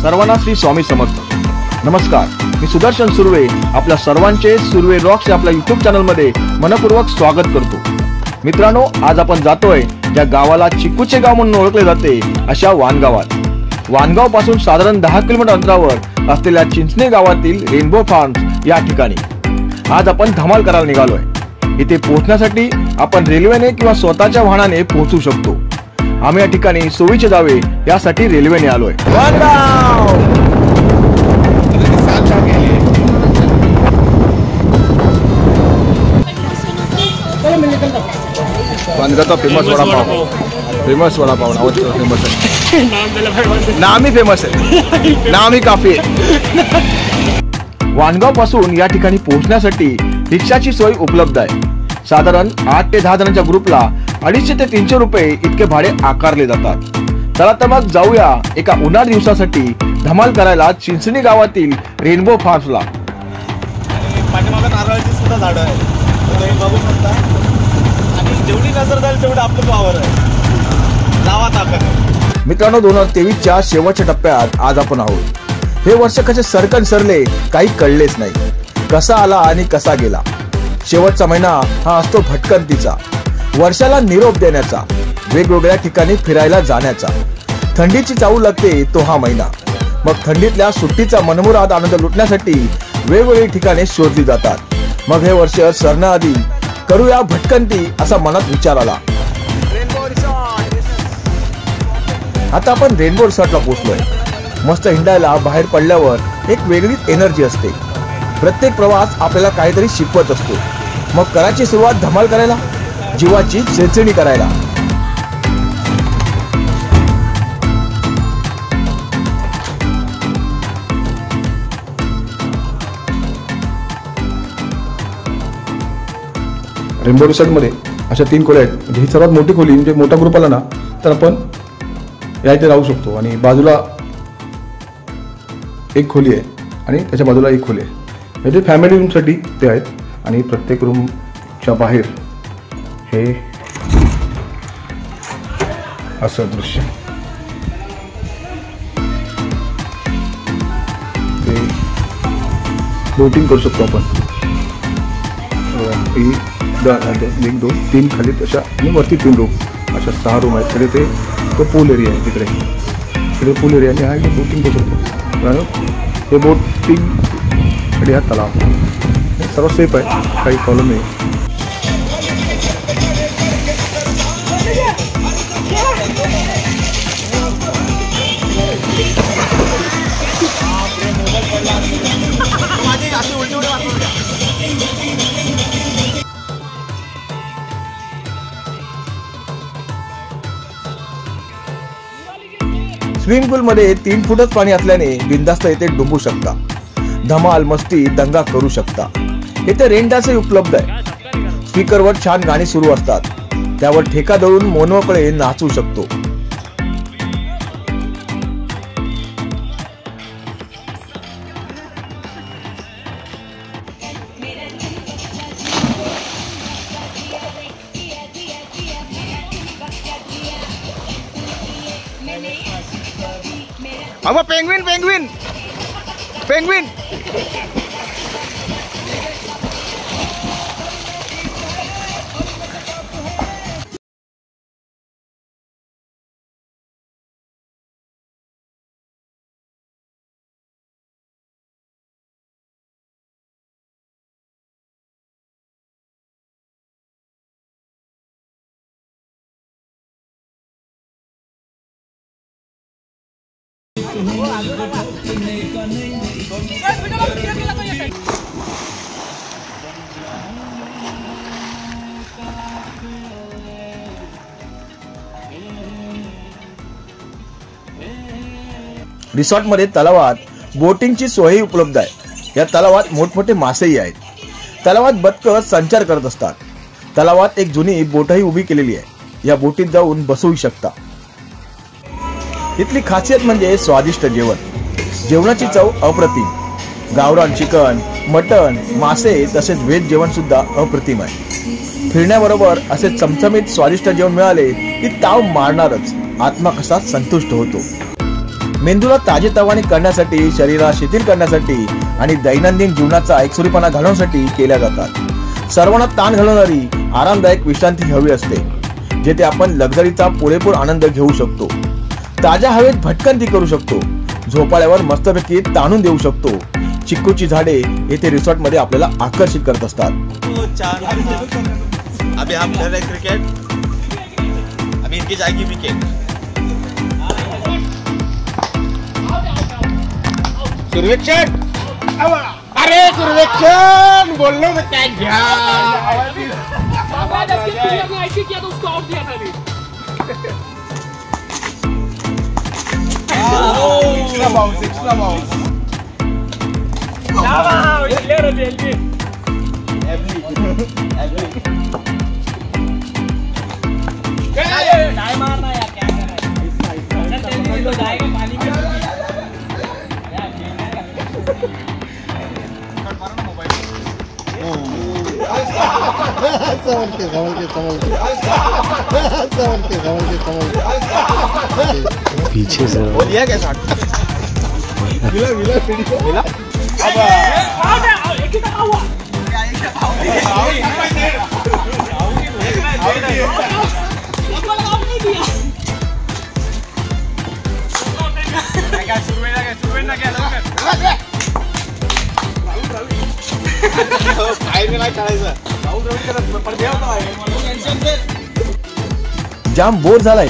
सर्वांना श्री स्वामी समर्थ। नमस्कार, मी सुदर्शन सुर्वे आपल्या सर्वांचे सुर्वे रॉक्स या आपल्या YouTube चॅनल मध्ये मनपूर्वक स्वागत करतो। मित्रांनो, आज आपण जातोय ज्या गावाला चिकूचे गाव म्हणून ओळखले जाते अशा वानगावात। वानगाव पासून साधारण 10 किलोमीटर अंतरावर असलेल्या चिंचणे गावातील रेनबो फार्म्स या ठिकाणी आज आपण धमाल करायला निघालोय। इथे पोहोचण्यासाठी आपण रेल्वेने किंवा स्वतःच्या वाहनाने पोहोचू शकतो। आम्ही या ठिकाणी सोयीचे जावे यासाठी रेल्वेने आलोय। वानगावचा फेमस वडापाव, नावाच फेमस आहे, नामी फेमस आहे, नामी काफी आहे। वानगाव पासून या ठिकाणी पोहोचण्यासाठी रिक्षाची सोय उपलब्ध आहे। साधारण 8 ते 10 जणांच्या ग्रुपला 250 ते 300 रुपये इतके भाडे आकारले जातात। चला तर मग जाऊया एका उन्हाळ दिवसासाठी धमाल करायला चिंचणी गावातील रेनबो फार्म्सला। पाठीमागे नारळाची सुद्धा झाडं आहे, तुम्ही बघू शकता। आणि जेवढी नजर जाईल तेवढं आपलं पावर आहे, लावा ताकद। मित्रांनो, 2023च्या शेवटच्या टप्प्यात आज आपण आहोत। हे वर्ष कसे सरकन सरले काही कळलेच नाही, कसा आला आणि कसा गेला। शेवटचा महिना हा असतो भटकंतीचा, वर्षाला निरोप देण्याचा, वेगवेगळ्या ठिकाणी फिरायला जाण्याचा। थंडीची चाहूल लागते तो हा महिना। मग थंडीतल्या सुट्टीचा मनमुराद आनंद लुटण्यासाठी वेगवेगळी ठिकाणे शोधली जातात। मग हे वर्ष सरण्याआधी करूया भटकंती असा मनात विचार आला। आता आपण रेनबो रिसॉर्टला पोहोचलोय। मस्त हिंडायला बाहेर पडल्यावर एक वेगळीच एनर्जी असते। प्रत्येक प्रवास आपल्याला काहीतरी शिकवत असतो। मग करायची सुरुवात धमाल करायला, जीवाची चेचणी करायला। रेनबो रिसॉर्ट मध्ये अशा 3 खोल्या आहेत। म्हणजे ही सर्वात मोठी खोली, म्हणजे मोठा ग्रुप आला ना तर आपण या इथे राहू शकतो। आणि बाजूला एक खोली आहे आणि त्याच्या बाजूला एक खोली आहे, म्हणजे फॅमिली रूमसाठी ते आहेत। आणि प्रत्येक रूमच्या बाहेर हे असं दृश्य, ते बोटिंग करू शकतो आपण। 1 2 3 खाली तशा आणि वरती 3 रूम, अशा 6 रूम आहेत। तिकडे ते तो पूल एरिया आहे, तिकडे पूल एरिया आणि हा इथे बोटिंग करू शकतो। हे बोटिंग कडे हा तलाव सर्व सेफ आहे, काही प्रॉब्लेम नाही। स्विमिंग पूल मध्ये 3 फूटच पाणी असल्याने बिंदास्त येथे डुंबू शकता, धमाल मस्ती दंगा करू शकता। इथे रेन डान्सही उपलब्ध आहे। स्पीकरवर छान गाणी सुरू असतात, त्यावर ठेका धरून मोनोकडे नाचू शकतो। अगं पेंग्विन पेंग्विन पेंग्विन रिसॉर्ट मध्ये तलावात बोटिंगची सोयही उपलब्ध आहे। या तलावात मोठमोठे मासेही आहेत। तलावात बदकं संचार करत असतात। तलावात एक जुनी बोटही उभी केलेली आहे, या बोटीत जाऊन बसूही शकता। इथली खासियत म्हणजे स्वादिष्ट जेवण। जेवणाची चव अप्रतिम। गावरान चिकन, मटन, मासे तसेच व्हेज जेवण सुद्धा अप्रतिम आहे। फिरण्याबरोबर असे चमचमीत स्वादिष्ट जेवण मिळाले की ताव मारणारच, आत्मा कसा संतुष्ट होतो। मेंदूला ताजेतवाने करण्यासाठी, शरीराला शिथिल करण्यासाठी आणि दैनंदिन जीवनाचा एकसुरीपणा घालवण्यासाठी केल्या जातात। सर्वांना ताण घालवणारी आरामदायक विश्रांती हवी असते, जेथे आपण लक्झरीचा पुरेपूर आनंद घेऊ शकतो, ताज्या हवेत भटकंती करू शकतो, झोपाळ्यावर मस्तपैकी ताणून देऊ शकतो। चिक्कूची झाडे येथे रिसॉर्ट मध्ये आपल्याला आकर्षित करत असतात। अभी हम खेल रहे क्रिकेट, अभी इनकी जाएगी विकेट। सर्वेक्षण, अरे सर्वेक्षण बोलने में क्या किया तो उसको आउट दिया था अभी। एक्स्ट्रा बाउंस नहीं मारना यार, क्या कर रहा है? तो जाएगा पानी में। पीछे से वो दिया क्या शॉट? मिला एक ही दफा हुआ। जाम बोर झालाय,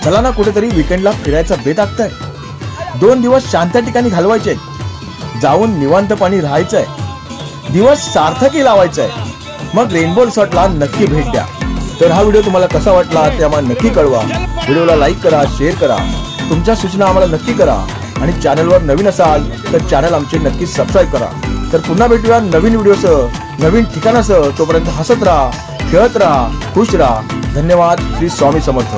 चला ना कुठेतरी विकेंडला फिरायचा बेत आखताय। 2 दिवस शांत ठिकाणी घालवायचे, जाऊन निवांतपणी राहायचंय, दिवस सार्थकी लावायचंय, मग रेनबो रिसॉर्टला नक्की भेट द्या। तर हा व्हिडिओ तुम्हाला कसा वाटला ते आम्हाला नक्की कळवा। व्हिडिओला लाईक करा, शेअर करा, तुमच्या सूचना आम्हाला नक्की करा आणि चॅनलवर नवीन असाल तर चॅनल आमचे नक्की सबस्क्राईब करा। तर पुन्हा भेटूया नवीन व्हिडिओसह, नवीन ठिकाणासह। तोपर्यंत हसत राहा, खेळत राहा, खुश राहा। धन्यवाद। श्री स्वामी समर्थ।